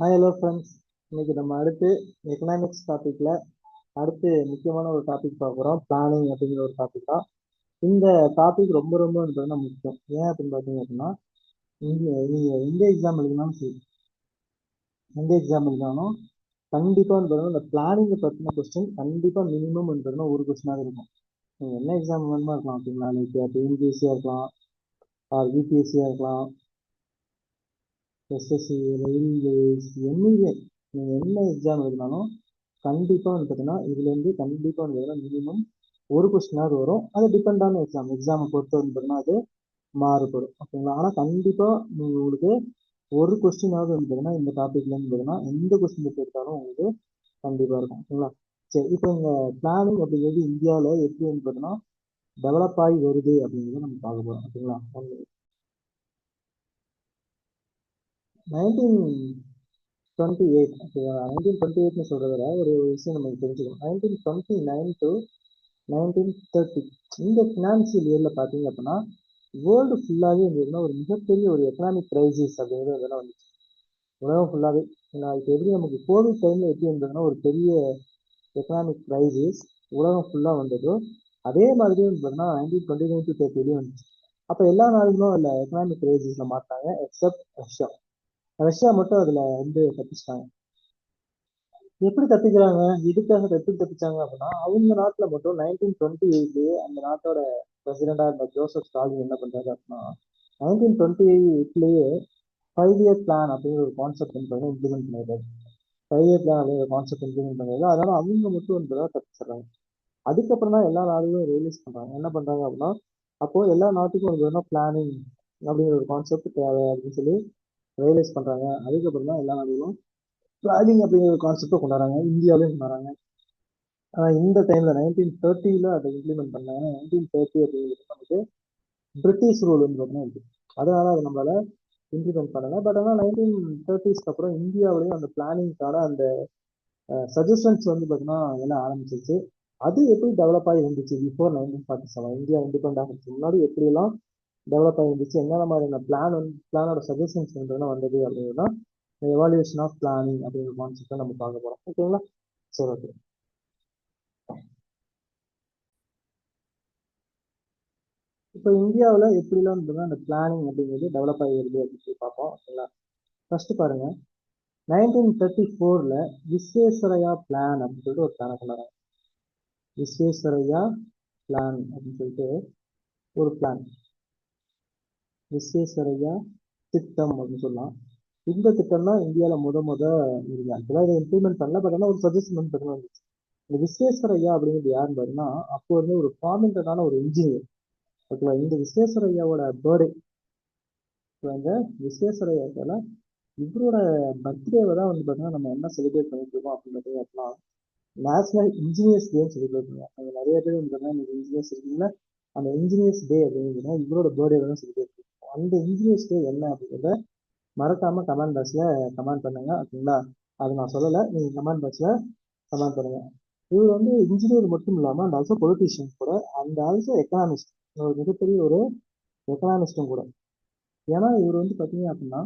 Hi hello friends. இன்னைக்கு நம்ம அடுத்து எக்கனாமிக்ஸ் டாப்பிக்கில் அடுத்து முக்கியமான ஒரு டாபிக் பார்க்க போகிறோம். பிளானிங் அப்படிங்கிற ஒரு டாபிக் தான். இந்த டாபிக் ரொம்ப ரொம்ப வந்து முக்கியம். ஏன் அப்படின்னு பார்த்தீங்க அப்படின்னா நீங்கள் எந்த எக்ஸாம் எழுதினாலும் சரி, எந்த எக்ஸாம் எழுதினாலும் கண்டிப்பாக வந்து இந்த பிளானிங்கை பற்றின கொஸ்டின் கண்டிப்பாக மினிமம் வந்து ஒரு கொஸ்டினாக இருக்கும். நீங்கள் என்ன எக்ஸாம் வேணுமா இருக்கலாம் அப்படிங்களா, லைக் யூபிஎஸ்சியாக இருக்கலாம், யூபிஎஸ்சியாக இருக்கலாம், எஸ்எஸ்சி, ரயில்வேஸ், எனிவே நீங்கள் என்ன எக்ஸாம் எழுதினாலும் கண்டிப்பாக வந்து பார்த்தீங்கன்னா இதுலேருந்து கண்டிப்பாக வந்து மினிமம் ஒரு கொஸ்டினாவது வரும். அது டிபெண்டான எக்ஸாமை பொறுத்து வந்து பார்த்தீங்கன்னா அது மாறுபடும். ஓகேங்களா? ஆனால் கண்டிப்பாக நீங்கள் உங்களுக்கு ஒரு கொஸ்டினாவது வந்து பார்த்தீங்கன்னா இந்த டாப்பிக்லேருந்து பார்த்தீங்கன்னா எந்த கொஸ்டின் எடுத்தாலும் உங்களுக்கு கண்டிப்பாக இருக்கும். ஓகேங்களா? சரி, இப்போ இந்த பிளானிங் அப்படிங்கிறது இந்தியாவில் எப்படி வந்து பார்த்தீங்கன்னா டெவலப் ஆகி வருது அப்படிங்கிறத நம்ம பார்க்க போகிறோம். ஓகேங்களா? 1928, ஓகேவா? 1928 சொல்றத விட ஒரு விஷயம் நமக்கு தெரிஞ்சுக்கணும். 1929 டு 1930 இந்த ஃபினான்சியல் இயர்ல பார்த்தீங்க அப்படின்னா வேர்ல்டு ஃபுல்லாகவே இருந்ததுன்னா ஒரு மிகப்பெரிய ஒரு எக்கனாமிக் கிரைசிஸ் அப்படிங்கிறது அதெல்லாம் வந்துச்சு உலகம் ஃபுல்லாகவே. இப்போ எப்படி நமக்கு கோவிட் டைம்ல எப்படி இருந்ததுன்னா ஒரு பெரிய எக்கனாமிக் கிரைசிஸ் உலகம் ஃபுல்லாக வந்ததோ அதே மாதிரி வந்து பார்த்தீங்கன்னா 1929 டு 30 வந்துச்சு. அப்போ எல்லா நாடுகளும் அதில் எக்கனாமிக் கிரைசிஸில் மாட்டாங்க எக்ஸப்ட் ரஷ்யா. ரஷ்யா மட்டும் அதில் வந்து தப்பிச்சிட்டாங்க. எப்படி தப்பிக்கிறாங்க, இதுக்காக எப்படி தப்பிச்சாங்க அப்படின்னா அவங்க நாட்டில் மட்டும் 1928 அந்த நாட்டோட பிரசிடண்டா இருந்த ஜோசப் ஸ்டாலின் என்ன பண்றாரு அப்படின்னா 1928 5 இயர் பிளான் அப்படிங்கிற ஒரு கான்செப்ட் வந்து இம்ப்ளிமெண்ட் பண்ணிடுறாரு. 5 இயர் பிளான் அப்படிங்கிற கான்செப்ட் இம்ப்ளிமெண்ட் பண்ணிடுறாரு. அதனால அவங்க மட்டும் வந்து தப்பிச்சிடுறாங்க. அதுக்கப்புறம் தான் எல்லா நாடுகளும் ரியலைஸ் பண்றாங்க. என்ன பண்றாங்க அப்படின்னா அப்போ எல்லா நாட்டுக்கும் வந்து பிளானிங் அப்படிங்கிற ஒரு கான்செப்ட் தேவை அப்படின்னு சொல்லி ரியலைஸ் பண்றாங்க. அதுக்கப்புறம் தான் எல்லா நாடுகளும் பிளானிங் அப்படிங்கிற ஒரு கான்செப்டை கொண்டாடுறாங்க, இந்தியாவிலையும் கொண்டாடுறாங்க. ஆனால் இந்த டைம்ல 1930 அதை இம்ப்ளிமெண்ட் பண்ணாங்க. 1930 அப்படிங்கிறது நமக்கு பிரிட்டிஷ் ரூல் வந்து பார்த்தீங்கன்னா இருக்கு. அதனால அதை நம்மளால இம்ப்ளிமெண்ட் பண்ணல. பட் ஆனால் 1930s அப்புறம் இந்தியாவிலையும் அந்த பிளானிங்கான அந்த சஜஷன்ஸ் வந்து பார்த்தீங்கன்னா எல்லாம் ஆரம்பிச்சிருச்சு. அது எப்படி டெவலப் ஆகி வந்துச்சு பிஃபோர் 1947 இந்தியா இண்டிபெண்ட் ஆகிறதுக்கு முன்னாடி எப்படியெல்லாம் டெவலப் ஆகி வந்துச்சு, என்னென்ன மாதிரியான பிளானோட சஜஷன்ஸ் வந்து வந்தது அப்படின்னா எவாலுவேஷன் ஆஃப் பிளானிங் அப்படிங்கிற கான்செப்டை நம்ம பார்க்க போறோம். ஓகேங்களா? சரி, ஓகே. இப்போ இந்தியாவில் எப்படிலாம் இருந்ததுன்னா அந்த பிளானிங் அப்படிங்கிறது டெவலப் ஆகி வருது அப்படின்னு சொல்லி பார்ப்போம். ஓகேங்களா? ஃபர்ஸ்ட் பாருங்க, 1934 விஸ்வேஸ்வரையா பிளான் அப்படின்னு சொல்லிட்டு ஒரு பிளானை கொண்டாடுறாங்க. விஸ்வேஸ்வரையா பிளான் அப்படின்னு சொல்லிட்டு ஒரு பிளான், விஸ்வேஸ்வரையா திட்டம் அப்படின்னு சொல்லலாம். இந்த திட்டம் தான் இந்தியாவில் முத இருக்கு. ஆக்சுவலாக இதை இம்ப்ளிமெண்ட் பண்ணல, பட் ஆனால் ஒரு சஜஷன் வந்து பார்த்தீங்கன்னா வந்துச்சு. இந்த விஸ்வேஸ்வரையா அப்படிங்கிறது யாருன்னு பாருன்னா அப்போ வந்து ஒரு ப்ராமினன்டான ஒரு இன்ஜினியர். ஓகேவா? இந்த விஸ்வேஸ்வரையாவோட பர்த்டே இந்த விஸ்வேஸ்வரையால இவரோட பர்த்டேவை தான் வந்து பார்த்தீங்கன்னா நம்ம என்ன செலிப்ரேட் பண்ணிட்டு இருக்கோம் அப்படின்னு பார்த்தீங்கன்னா நேஷனல் இன்ஜினியர்ஸ் டே செலிப்ரேட் பண்ணுவோம். அங்கே நிறைய பேர் வந்து பார்த்தீங்கன்னா இன்னைக்கு இன்ஜினியர்ஸ் இருக்கீங்களா, அந்த இன்ஜினியர்ஸ் டே அப்படிங்கிறதுனா இவரோட பர்த்டே தான் செலிப்ரேட் பண்ணுவோம். அந்த இன்ஜினியர்ஸ் டே என்ன அப்படிங்கிறத மறக்காம கமெண்ட் பாக்ஸ்ல கமெண்ட் பண்ணுங்க. ஓகேங்களா? அது நான் சொல்லலை, நீங்க கமெண்ட் பாக்ஸ்ல கமெண்ட் பண்ணுங்க. இவர் வந்து இன்ஜினியர் மட்டும் இல்லாமல் அந்த ஆல்சோ பொலிட்டீஷியன் கூட, அந்த ஆல்சோ எக்கனாமிஸ்ட், ஒரு மிகப்பெரிய ஒரு எக்கனாமிஸ்டும் கூட. ஏன்னா இவர் வந்து பார்த்தீங்க அப்படின்னா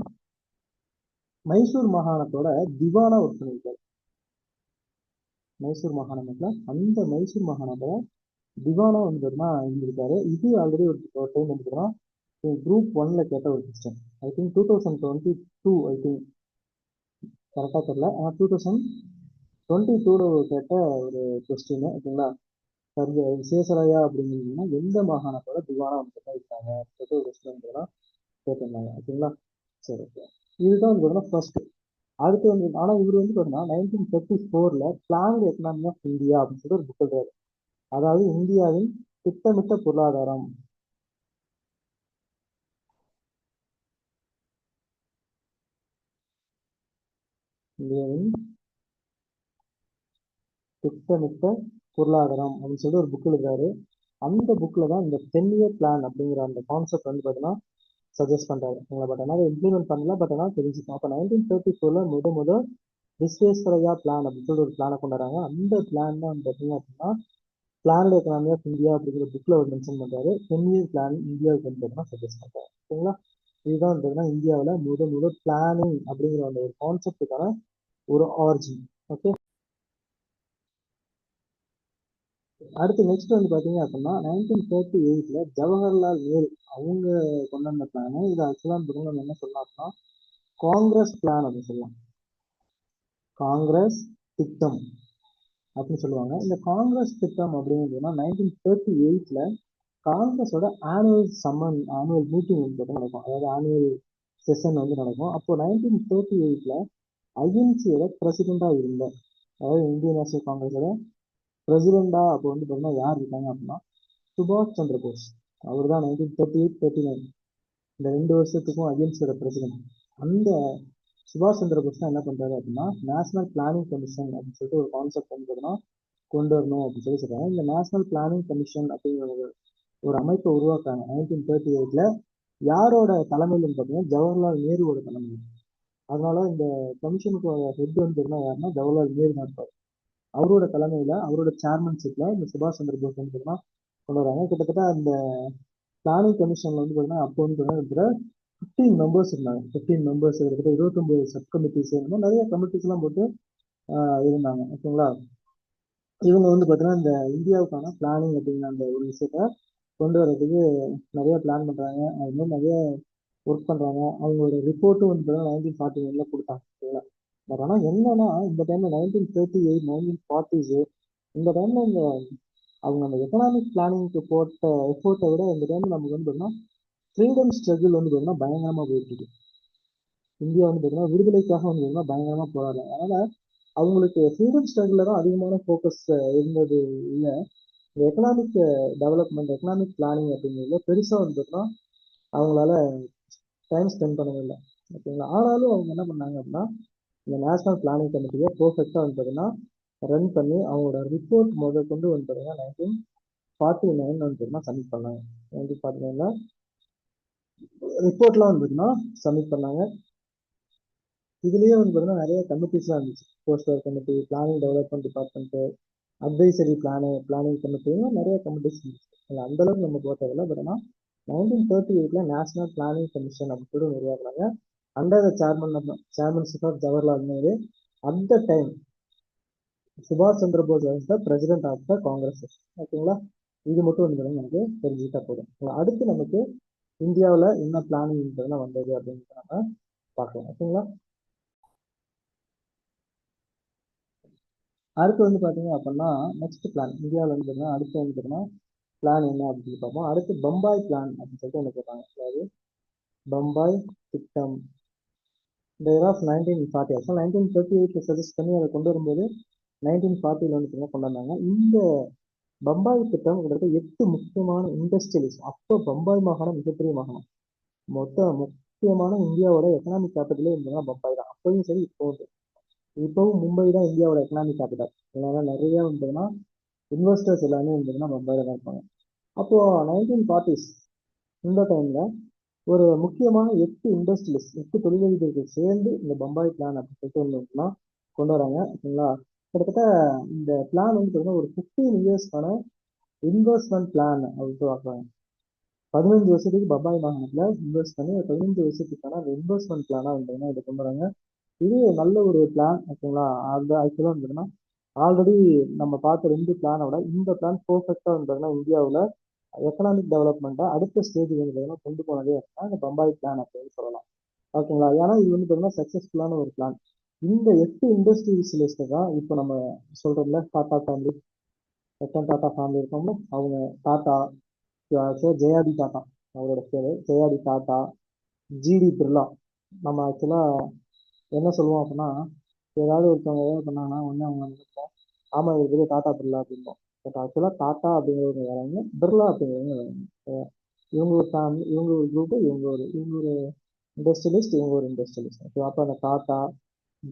மைசூர் மாகாணத்தோட திவானா ஒர்க் பண்ணியிருக்காரு. மைசூர் மாகாணத்துல அந்த மைசூர் மாகாணத்தோட திவானா வந்து இருந்திருக்காரு. இது ஆல்ரெடி ஒரு டைம் வந்துருக்கோம். குரூப் 1ல கேட்ட ஒரு question. I think 2022, I think கரெக்டாக தெரியல, ஆனால் 2022 கேட்ட ஒரு கொஸ்டின். ஓகேங்களா? விசேஷராயா அப்படிங்கிறீங்கன்னா எந்த மாகாணத்தோட திவானா வந்து இருக்காங்க ஒரு கொஸ்டின் கேட்டிருந்தாங்க. ஓகேங்களா? சரி, ஓகே. இதுதான் வந்து ஃபர்ஸ்ட். அடுத்து வந்து ஆனால் இவர் வந்து பார்த்தீங்கன்னா 1934 பிளான்டு எக்கனாமி ஆஃப் இந்தியா அப்படின்னு சொல்லிட்டு ஒரு புக் எழுதுறாரு. அதாவது இந்தியாவின் திட்டமிட்ட பொருளாதாரம். இந்தியாவின் திட்டமிட்ட பொருளாதாரம் அப்படின்னு சொல்லிட்டு ஒரு புக் எழுதுறாரு. அந்த புக்கில் தான் இந்த 10 இயர் பிளான் அப்படிங்கிற அந்த கான்செப்ட் வந்து பார்த்தீங்கன்னா சஜஸ்ட் பண்ணுறாரு. பட் ஆனால் இம்ப்ளிமெண்ட் பண்ணல, பட் ஆனால் தெரிஞ்சுக்கணும். அப்போ 1934 முத விஸ்வேஸ்வரையா பிளான் அப்படின்னு சொல்லிட்டு ஒரு பிளானை கொண்டாடுறாங்க. அந்த பிளான் தான் வந்து பார்த்தீங்க அப்படின்னா பிளான்டு எக்கனாமி ஆஃப் இந்தியா அப்படிங்கிற புக்கில் ஒரு மென்ஷன் பண்ணுறாரு. 10 இயர் பிளான் இந்தியாவுக்கு வந்து பார்த்தீங்கன்னா சஜஸ்ட் பண்ணுறாரு. ஓகேங்களா? இதுதான் பார்த்தீங்கன்னா இந்தியாவில் முதல் பிளானிங் அப்படிங்கிற அந்த ஒரு கான்செப்டுக்கான ஒரு ஆரிஜின். ஓகே, அடுத்து நெக்ஸ்ட் வந்து பார்த்தீங்க அப்படின்னா 1938 ஜவஹர்லால் நேரு அவங்க கொண்டு வந்த பிளான். இது ஆக்சுவலாக நம்ம என்ன சொல்லலாம் அப்படின்னா காங்கிரஸ் பிளான் அப்படின்னு சொல்லலாம். காங்கிரஸ் திட்டம் அப்படின்னு சொல்லுவாங்க. இந்த காங்கிரஸ் திட்டம் அப்படிங்கிறதுனா 1938 காங்கிரஸோட ஆனுவல் மீட்டிங் வந்து நடக்கும். அதாவது ஆனுவல் செஷன் வந்து நடக்கும். அப்போ 1938 ஐஎன்சியோட பிரசிடெண்டா இருந்த, அதாவது இந்தியன் நேஷனல் காங்கிரஸோட பிரசிடெண்டா அப்போ வந்து பார்த்தீங்கன்னா யார் இருக்காங்க அப்படின்னா சுபாஷ் சந்திர போஸ். அவர் தான் 1938-39 இந்த 2 வருஷத்துக்கும் ஐஎன்சியோட பிரசிடென்ட். அந்த சுபாஷ் சந்திர போஸ் தான் என்ன பண்றாரு அப்படின்னா நேஷனல் பிளானிங் கமிஷன் அப்படின்னு சொல்லிட்டு ஒரு கான்செப்ட் வந்து பார்த்தீங்கன்னா கொண்டு வரணும் அப்படின்னு சொல்லி சொல்றாங்க. இந்த நேஷனல் பிளானிங் கமிஷன் அப்படிங்கிற ஒரு அமைப்பை உருவாக்குறாங்க 1938. யாரோட தலைமையிலும் பார்த்தீங்கன்னா ஜவஹர்லால் நேருவோட தலைமையில். அதனால இந்த கமிஷனுக்கு ஹெட் வந்து யாருன்னா ஜவஹர்லால் நேரு தான் இருப்பார். அவரோட தலைமையில அவரோட சேர்மன்ஷிப்ல இந்த சுபாஷ் சந்திர போஸ் வந்து பார்த்தீங்கன்னா கொண்டு வராங்க. கிட்டத்தட்ட அந்த பிளானிங் கமிஷன்ல வந்து பார்த்தீங்கன்னா அப்போ வந்து பார்த்தீங்கன்னா 15 மெம்பர்ஸ் இருந்தாங்க. 15 மெம்பர்ஸ் கிட்டத்தட்ட 29 சப் கமிட்டிஸ் இந்த மாதிரி நிறைய கமிட்டிஸ் எல்லாம் போட்டு இருந்தாங்க. ஓகேங்களா, இவங்க வந்து பார்த்தீங்கன்னா இந்த இந்தியாவுக்கான பிளானிங் அப்படிங்கிற அந்த ஒரு விஷயத்த கொண்டு வரதுக்கு நிறைய பிளான் பண்றாங்க. அது மாதிரி நிறைய ஒர்க் பண்றாங்க. அவங்களோட ரிப்போர்ட்டும் வந்து 1941 கொடுத்தாங்க. ஓகேங்களா, பட் ஆனால் என்னன்னா இந்த டைம்ல 1938 1940s இந்த டைம்ல இந்த அவங்க அந்த எக்கனாமிக் பிளானிங்க்கு போட்ட எஃபோர்ட்டை விட இந்த டைம்ல நமக்கு வந்து பார்த்தீங்கன்னா ஃப்ரீடம் ஸ்ட்ரகிள் வந்து பார்த்தீங்கன்னா பயங்கரமா போயிட்டு இருக்கு. இந்தியா வந்து பார்த்தீங்கன்னா விடுதலைக்காக வந்து பார்த்தீங்கன்னா பயங்கரமா போராடுறாங்க. அதனால அவங்களுக்கு ஃப்ரீடம் ஸ்ட்ரகிள்ல தான் அதிகமான ஃபோக்கஸ் இருந்தது. இல்லை, இந்த எக்கனாமிக் டெவலப்மெண்ட் எக்கனாமிக் பிளானிங் அப்படிங்கிறதுல பெருசாக வந்து பார்த்தீங்கன்னா அவங்களால டைம் ஸ்பெண்ட் பண்ணவே இல்லை. ஓகேங்களா, ஆனாலும் அவங்க என்ன பண்ணாங்க அப்படின்னா இந்த நேஷனல் பிளானிங் கமிட்டியை பர்ஃபெக்டாக வந்து பார்த்தீங்கன்னா ரன் பண்ணி அவங்களோட ரிப்போர்ட் முதல் கொண்டு வந்து பார்த்தீங்கன்னா 1949 வந்து பார்த்தீங்கன்னா சப்மிட் பண்ணாங்க. 1949 ரிப்போர்ட்லாம் வந்து பார்த்தீங்கன்னா சப்மிட் பண்ணாங்க. இதுலயே வந்து பார்த்தீங்கன்னா நிறைய கமிட்டிஸ்லாம் இருந்துச்சு. Poster committee, planning development department, advisory planning கமிட்டின்னு நிறைய கமிட்டிஸ் இருந்துச்சு. அந்த அளவுக்கு நம்ம போட்டதில்லை. பட் ஆனால் 1938 நேஷனல் பிளானிங் கமிஷன் அப்படின்னு சொல்லி உருவாக்குறாங்க. Under the chairmanship of Jawaharlal Nehru. At the time சுபாஷ் Chandra Bose was the president of the Congress. ஓகேங்களா, இது மட்டும் வந்து நமக்கு தெரிஞ்சுக்கிட்டா போதும். அடுத்து நமக்கு இந்தியாவில் என்ன பிளானிங் வந்தது அப்படின்னு நம்ம பார்க்கலாம். ஓகேங்களா, அடுத்து வந்து பார்த்தீங்க அப்படின்னா நெக்ஸ்ட் பிளான் இந்தியாவில் வந்து பார்த்தீங்கன்னா அடுத்து வந்து பார்த்தீங்கன்னா பிளான் என்ன அப்படின்னு பார்ப்போம். அடுத்து பம்பாய் பிளான் அப்படின்னு சொல்லிட்டு ஒன்று கேட்பாங்க. அதாவது பம்பாய் திட்டம் இந்த இயர் ஆஃப் 1940. ஆக்சுவலாக 1938 சஜஸ்ட் பண்ணி அதை கொண்டு வரும்போது 1940 வந்து கொண்டு வந்தாங்க. இந்த பம்பாய் திட்டம் கிட்டத்தட்ட 8 முக்கியமான இண்டஸ்ட்ரியலிஸ்ட். அப்போ பம்பாய் மாகாணம் மிகப்பெரிய மாகாணம். முக்கியமான இந்தியாவோட எக்கனாமிக் கேபிட்டலே இருந்ததுன்னா பம்பாய் தான். அப்போயும் சரி இப்போவும் மும்பை தான் இந்தியாவோட எக்கனாமிக் கேபிட்டல். அதனால நிறைய வந்ததுன்னா இன்வெஸ்டர்ஸ் எல்லாமே வந்ததுன்னா மும்பைல தான் இருப்பாங்க. அப்போ 1940s இந்த டைம்ல ஒரு முக்கியமான 8 இண்டஸ்ட்ரியலிஸ்ட் 8 தொழிலதிபர்கள் சேர்ந்து இந்த பம்பாய் பிளான் அப்படின்னு சொல்லிட்டு ஒன்று கொண்டு வராங்க. ஓகேங்களா, கிட்டத்தட்ட இந்த பிளான் வந்து பார்த்தீங்கன்னா ஒரு 15 இயர்ஸ்க்கான இன்வெஸ்ட்மெண்ட் பிளான் அப்படின்னு பார்க்குறாங்க. 15 வருஷத்துக்கு பம்பாய் மாகாணத்துல இன்வெஸ்ட் பண்ணி 15 வருஷத்துக்கான இன்வெஸ்ட்மெண்ட் பிளானா வந்து இதை கொண்டு வராங்க. இது நல்ல ஒரு பிளான். ஓகேங்களா, அந்த ஆக்சுவலாக வந்துன்னா ஆல்ரெடி நம்ம பார்த்த 2 பிளானோட இந்த பிளான் பர்ஃபெக்டாக வந்து இந்தியாவில் எக்கனாமிக் டெவலப்மெண்ட்டை அடுத்த ஸ்டேஜ் வந்து கொண்டு போனதே அப்படின்னா இந்த பம்பாய் பிளான் அப்படின்னு சொல்லலாம். ஓகேங்களா, ஏன்னா இது வந்து பார்த்தீங்கன்னா சக்ஸஸ்ஃபுல்லான ஒரு பிளான். இந்த 8 இண்டஸ்ட்ரியலிஸ்ட் தான் இப்போ நம்ம சொல்றோம்ல டாடா ஃபேமிலி, ரத்தன் டாடா ஃபேமிலி இருக்கோம்ல அவங்க டாடா, ஜெயாடி டாடா அவரோட பேரு ஜெயாடி டாடா, ஜிடி பிர்லா. நம்ம ஆக்சுவலாக என்ன சொல்லுவோம் அப்படின்னா ஏதாவது ஒருத்தவங்க ஏதாவது பண்ணாங்கன்னா ஒன்று அவங்க நினைப்போம் ஆமா இது பெரிய டாடா பிர்லா அப்படிம்போம். பட் ஆக்சுவலாக டாடா அப்படிங்கிறவங்க வராங்க, பிர்லா அப்படிங்கிறவங்க வராங்க. இவங்க ஒரு ஃபேமிலி, இவங்க ஒரு குரூப்பு, இவங்க ஒரு இண்டஸ்ட்ரியலிஸ்ட், இவங்க ஒரு இண்டஸ்ட்ரியலிஸ்ட். ஓகே, அப்போ அந்த டாடா,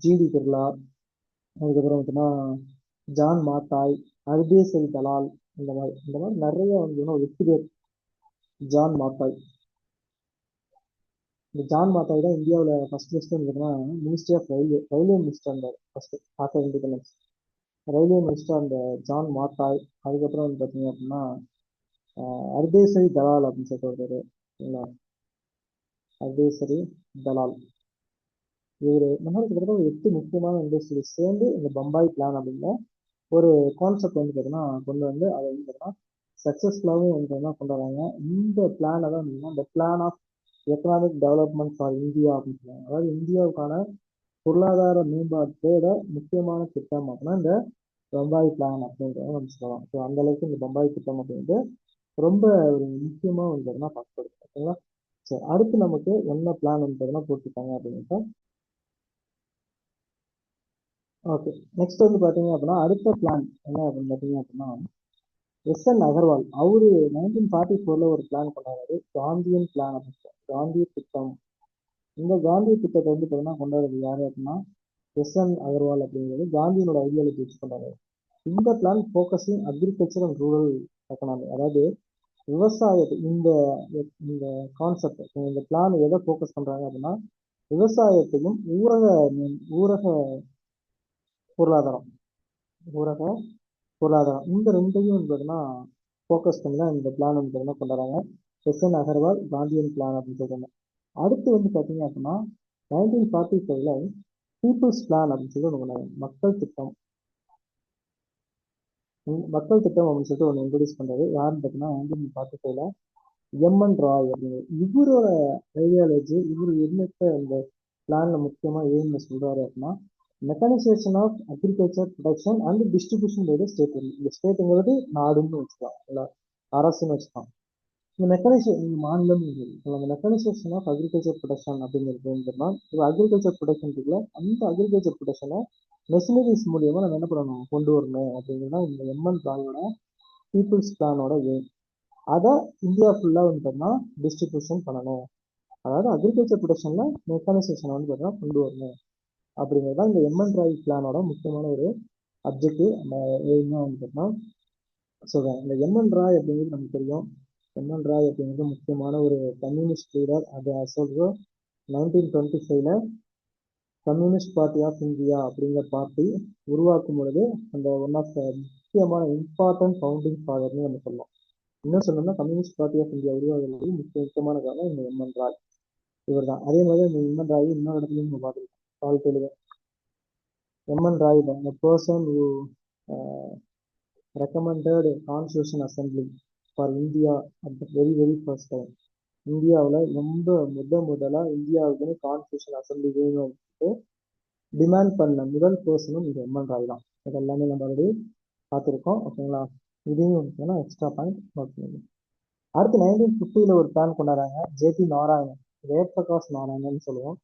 ஜிடி பிர்லா, அதுக்கப்புறம் பார்த்தீங்கன்னா ஜான் மாத்தாய், அர்பேசரி தலால், இந்த மாதிரி நிறைய வந்து ஒரு 8 பேர். ஜான் மாத்தாய், இந்த ஜான் மாத்தாய் தான் இந்தியாவில் ஃபர்ஸ்ட் வந்து மினிஸ்ட்ரி ஆஃப் ரயில்வே மினிஸ்டர் இருந்தார் first after independence. Railway minister அந்த ஜான் மாத்தாய். அதுக்கப்புறம் வந்து பார்த்தீங்க அப்படின்னா அர்பேசரி தலால் அப்படின்னு சொல்லிட்டு ஒருத்தர். சரிங்களா, அத்வைசரி, தலால். இவர் இந்த மாதிரி கிட்டத்தட்ட ஒரு 8 முக்கியமான இண்டஸ்ட்ரிஸ் சேர்ந்து இந்த பம்பாய் பிளான் அப்படிங்கிற ஒரு கான்செப்ட் வந்து பார்த்தீங்கன்னா கொண்டு வந்து அதை வந்து பார்த்தீங்கன்னா சக்ஸஸ்ஃபுல்லாகவும் வந்து என்ன பண்ணுறாங்க. இந்த பிளானை தான் இந்த plan of economic development for India அப்படின்னு சொல்லுவாங்க. அதாவது இந்தியாவுக்கான பொருளாதார மேம்பாட்டோட முக்கியமான திட்டம் அப்படின்னா இந்த பம்பாய் பிளான் அப்படின்றத நம்ம சொல்லலாம். ஸோ அந்த அளவுக்கு இந்த பம்பாய் திட்டம் அப்படின்றது ரொம்ப ஒரு முக்கியமாக வந்து பார்த்தீங்கன்னா பார்க்கப்படுது. ஓகேங்களா. சரி, அடுத்து நமக்கு என்ன பிளான் வந்து பார்த்தீங்கன்னா போட்டிருக்காங்க அப்படின்ட்டு. ஓகே, நெக்ஸ்ட் வந்து பார்த்தீங்க அப்படின்னா அடுத்த பிளான் என்ன அப்படின்னு பார்த்தீங்க அப்படின்னா எஸ்.என். அகர்வால் அவரு 1944 ஒரு பிளான் கொண்டாடுறாரு, காந்தியன் பிளான் அப்படின்னு. காந்திய திட்டம். இந்த காந்திய திட்டத்தை வந்து பார்த்தீங்கன்னா கொண்டாடுறது யாரு அப்படின்னா எஸ்.என். அகர்வால் அப்படிங்கிறது காந்தியினோட ஐடியாலஜி வச்சு கொண்டாடுறாரு. இந்த plan focusing agriculture and rural economy. அதாவது விவசாயத்தை இந்த இந்த கான்செப்ட் இந்த பிளான் எதை ஃபோக்கஸ் பண்றாங்க அப்படின்னா விவசாயத்தையும் ஊரக பொருளாதாரம் ஊரக பொருளாதாரம் இந்த ரெண்டையும் வந்து பார்த்தீங்கன்னா ஃபோக்கஸ் பண்ணி தான் இந்த பிளான் வந்து பார்த்தீங்கன்னா கொண்டாடுறாங்க. எஸ்.என். அகர்வால் காந்தியன் பிளான் அப்படின்னு சொல்றாங்க. அடுத்து வந்து பார்த்தீங்க அப்படின்னா 1945 பீப்புள்ஸ் பிளான் அப்படின்னு சொல்லி ஒன்று கொண்டாங்க. மக்கள் திட்டம். மக்கள் திட்டம் அப்படின்னு சொல்லிட்டு ஒன்று இன்ட்ரடியூஸ் பண்றாரு. யாருன்னு பார்த்தீங்கன்னா 1945 எம்.என். ராய் அப்படின்னு. இவரோட ஐடியாலஜி இவர் என்னத்த இந்த பிளான்ல முக்கியமா எய்ம்ல சொல்றாரு அப்படின்னா mechanisation of agriculture production and distribution by the state. இந்த ஸ்டேட்டுங்கிறது நாடுன்னு வச்சுக்கலாம், இல்லை அரசுன்னு வச்சுக்கலாம். இந்த மெக்கானைசேஷன் மாநிலம் அந்த மெக்கானைசேஷன் ஆஃப் அக்ரிகல்ச்சர் ப்ரொடக்ஷன் அப்படிங்கிறதுனா இப்போ அக்ரிகல்ச்சர் ப்ரொடக்ஷன் இருக்குல்ல, அந்த அக்ரிகல்ச்சர் ப்ரொடக்ஷனை மெஷினரிஸ் மூலியமா நம்ம என்ன பண்ணணும், கொண்டு வரணும் அப்படிங்கிறதா இந்த எம்.என். ராயோட பீப்புள்ஸ் பிளானோட எய்ம். அதை இந்தியா ஃபுல்லாக வந்து பார்த்தீங்கன்னா டிஸ்ட்ரிபியூஷன் பண்ணணும். அதாவது அக்ரிகல்ச்சர் ப்ரொடக்ஷனில் மெக்கானைசேஷனை வந்து பார்த்தீங்கன்னா கொண்டு வரணும் அப்படிங்கிறது தான் இந்த எம்.என். ராய் பிளானோட முக்கியமான ஒரு அப்ஜெக்டிவ். அந்த எய்மாக வந்து பார்த்தீங்கன்னா சொல்கிறேன். இந்த எம்.என். ராய் அப்படிங்கிறது நமக்கு தெரியும். எம்.என். ராய் அப்படிங்கிறது முக்கியமான ஒரு கம்யூனிஸ்ட் லீடர். அது சொல்கிறோம் 1925 கம்யூனிஸ்ட் பார்ட்டி ஆஃப் இந்தியா அப்படிங்கிற பார்ட்டி உருவாக்கும் பொழுது அந்த ஒன் ஆஃப் த முக்கியமான இம்பார்ட்டன்ட் ஃபவுண்டிங் ஃபாதர்னு நம்ம சொல்லலாம். இன்னும் சொல்லணும்னா கம்யூனிஸ்ட் பார்ட்டி ஆஃப் இந்தியா உருவாகிறது முக்கியமான காரணம் இந்த எம்.என். ராய். இவர் தான். அதே மாதிரி இந்த எம்.என். ராய் இன்னொரு இடத்துலையும் நம்ம பார்த்துருக்கோம். வாழ்க்கையில எம்.என். ராய் தான் the person who recommended Constitution Assembly for India at the very first time. இந்தியாவில் ரொம்ப முதலா இந்தியாவுக்குன்னு கான்ஸ்டியூஷன் அசம்பிளி வேணும் டிமாண்ட் பண்ண முதல் பர்சனும் இந்த எம்.என். ராய் தான். இது எல்லாமே நம்ம ஆல்ரெடி பார்த்துருக்கோம். ஓகேங்களா. இதையும் வந்து எக்ஸ்ட்ரா பாயிண்ட் நோட் பண்ணுங்க. அடுத்து 1950 ஒரு பிளான் கொண்டாடுறாங்க. ஜே.பி. நாராயணன், ஜெயபிரகாஷ் நாராயணன் சொல்லுவோம்.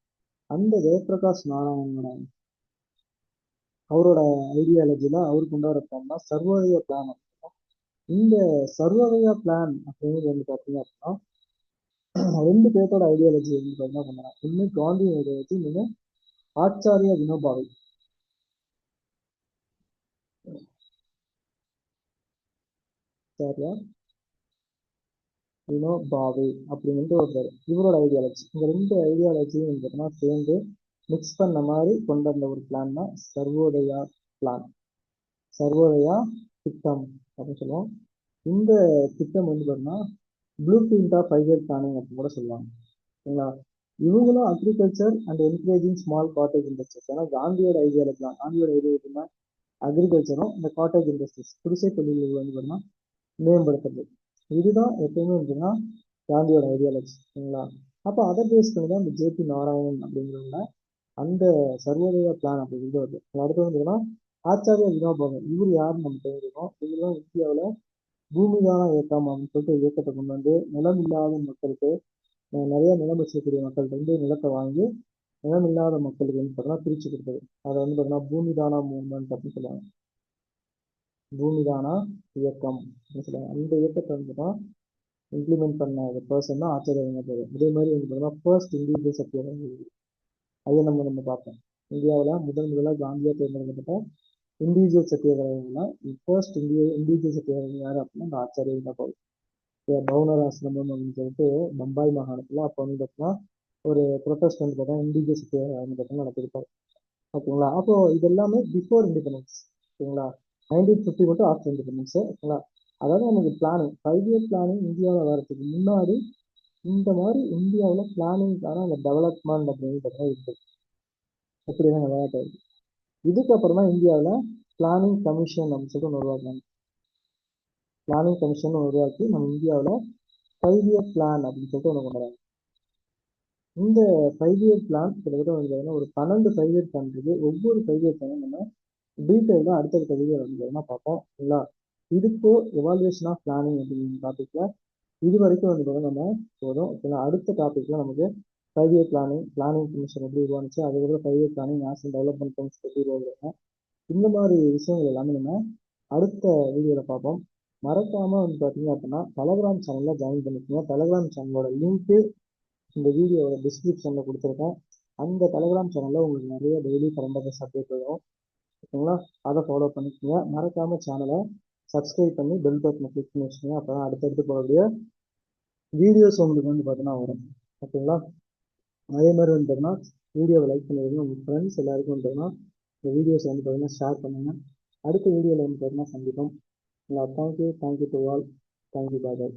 அந்த ஜெயபிரகாஷ் நாராயணனோட அவரோட ஐடியாலஜில அவர் கொண்டாடுற பிளான் தான் சர்வோதய பிளான். இந்த சர்வோதயா பிளான் அப்படிங்கிறது வந்து பார்த்தீங்க அப்படின்னா ரெண்டு பேர்த்தோட ஐடியாலஜி வந்து பார்த்தீங்கன்னா கொண்டாடுறாங்க. ஒன்று காந்தி ஐடியாலஜி, இன்னொன்று ஆச்சாரியா வினோபாவை. ஆச்சாரியா வினோபாவே அப்படின்ட்டு ஒருத்தர். இவரோட ஐடியாலஜி, இந்த ரெண்டு ஐடியாலஜியும் வந்து பார்த்தீங்கன்னா சேர்ந்து மிக்ஸ் பண்ண மாதிரி கொண்டு வந்த ஒரு பிளான் தான் சர்வோதயா பிளான், சர்வோதயா திட்டம் அப்படின்னு சொல்லுவோம். இந்த திட்டம் வந்து பார்த்தீங்கன்னா blueprint of 5 year planning அப்படின்னு கூட சொல்லுவாங்க. சரிங்களா. இவங்களும் agriculture and encouraging small cottage industries. ஏன்னா காந்தியோட ஐடியாலஜி தான். காந்தியோட ஐடியாலஜி தான் அக்ரிகல்ச்சரும் இந்த காட்டேஜ் இண்டஸ்ட்ரீஸ் குடிசை தொழில்கள் வந்து பார்த்தீங்கன்னா மேம்படுத்துறது. இதுதான் எப்பயுமே வந்துன்னா காந்தியோட ஐடியாலஜி. சரிங்களா. அப்போ அதை பேஸ் பண்ணி தான் இந்த ஜே.பி. நாராயணன் அப்படிங்கிறவங்க அந்த சர்வோதயா பிளான் அப்படிங்கிறது வருது. அடுத்து வந்து ஆச்சாரியா வினோபாவை. இவர் யாருன்னு நம்ம தெரிஞ்சுக்கணும். இவர் தான் இந்தியாவில் பூமிதான இயக்கம் அப்படின்னு சொல்லிட்டு இயக்கத்தை கொண்டு வந்து நிலம் இல்லாத மக்களுக்கு நிறைய நிலம் வச்சிருக்கக்கூடிய மக்கள் வந்து நிலத்தை வாங்கி நிலம் இல்லாத மக்களுக்கு வந்து பார்த்தீங்கன்னா பிரிச்சு கொடுத்தது. அதை வந்து பார்த்தீங்கன்னா பூமிதானா மூவ்மெண்ட் அப்படின்னு சொல்லுவாங்க. பூமிதானா இயக்கம் அப்படின்னு சொல்லுவாங்க. அந்த இயக்கத்தை வந்து தான் இம்ப்ளிமெண்ட் பண்ண ஒரு பர்சன் தான் ஆச்சாரிய வினோபாவை. அதே மாதிரி வந்து பார்த்தீங்கன்னா ஃபர்ஸ்ட் இண்டிவிஜுவல் சத்தியாகிரகம் அதை நம்ம பார்த்தோம். இந்தியாவில் முதலாக காந்தியா தேர்ந்தெடுக்கப்பட்ட இண்டிவிஜுவல் சத்தியாகிரகம்னா ஃபர்ஸ்ட் இண்டிவிஜுவல் சத்தியாகிரகம் யாரு அப்படின்னா இந்த ஆச்சாரிய வினோபாவை. பவுனர் ஆசிரமம் அப்படின்னு சொல்லிட்டு பம்பாய் மாகாணத்துல அப்போ வந்து பார்த்தீங்கன்னா ஒரு ப்ரொட்டஸ்ட் வந்து பார்த்தா இண்டிவிஜுவல் சத்தியாகிரகம் பார்த்தீங்கன்னா நடத்திருப்பாரு. ஓகேங்களா. அப்போ இது எல்லாமே பிஃபோர் இண்டிபெண்டன்ஸ். ஓகேங்களா. 1950 மட்டும் ஆஃப்டர் இண்டிபெண்டன்ஸ். ஓகேங்களா. அதாவது நமக்கு பிளானிங் 5 இயர் பிளானிங் இந்தியாவில் வரதுக்கு முன்னாடி இந்த மாதிரி இந்தியாவில் பிளானிங்கான அந்த டெவலப்மெண்ட் அப்படின்னு பார்த்தீங்கன்னா இருக்கு. அப்படிதான் விளையாட்டு இருக்கு. இதுக்கப்புறம் தான் இந்தியாவில் பிளானிங் கமிஷன் அப்படின்னு சொல்லிட்டு ஒன்று உருவாக்குறாங்க. பிளானிங் கமிஷன் உருவாக்கி நம்ம இந்தியாவில் 5 இயர் பிளான் அப்படின்னு சொல்லிட்டு ஒன்று கொண்டு வராங்க. இந்த 5 இயர் பிளான் கிட்டத்தட்ட வந்து பார்த்தீங்கன்னா ஒரு 12 5 இயர் பிளான் இருக்கு. ஒவ்வொரு 5 இயர் பிளானும் நம்ம டீட்டெயிலாக அடுத்தடுத்த வீடியோ வந்து பார்த்தீங்கன்னா பார்ப்போம். சரிங்களா? இதுக்கு எவாலுவேஷன் ஆஃப் பிளானிங் அப்படிங்கிற டாப்பிக்ல இது வரைக்கும் வந்து பார்த்தீங்கன்னா நம்ம போதும். ஓகேங்களா? அடுத்த டாப்பிக்ல நமக்கு 5 இயர் பிளானிங், பிளானிங் கமிஷன் எப்படி உருவானுச்சு, அதுக்கப்புறம் 5 year planning, national development council எப்படி உருவாக்குறாங்க, இந்த மாதிரி விஷயங்கள் எல்லாமே நம்ம அடுத்த வீடியோவில் பார்ப்போம். மறக்காம வந்து பார்த்தீங்க அப்படின்னா டெலகிராம் சேனலில் ஜாயின் பண்ணிக்கோங்க. டெலகிராம் சேனலோட லிங்க்கு இந்த வீடியோவோட டிஸ்கிரிப்ஷனில் கொடுத்துருக்கேன். அந்த டெலகிராம் சேனலில் உங்களுக்கு நிறைய டெய்லி கரண்ட் அஃபேர்ஸ் அப்டேட் வரும். ஓகேங்களா? அதை ஃபாலோ பண்ணிக்கோங்க. மறக்காம சேனலை சப்ஸ்கிரைப் பண்ணி பெல் பட்டனை கிளிக் பண்ணி வச்சுக்கோங்க. அப்போ தான் அடுத்தடுத்து போகக்கூடிய வீடியோஸ் உங்களுக்கு வந்து பார்த்தீங்கன்னா வரும். ஓகேங்களா? அதே மாதிரி வந்து பார்த்தீங்கன்னா வீடியோவை லைக் பண்ணிடுங்க. உங்கள் ஃப்ரெண்ட்ஸ் எல்லாருக்கும் வந்து பார்த்தீங்கன்னா இந்த வீடியோஸ் வந்து பார்த்தீங்கன்னா ஷேர் பண்ணுங்கள். அடுத்த வீடியோவில் வந்து பார்த்தீங்கன்னா சந்திப்போம். Thank you to all. Thank you. Bye.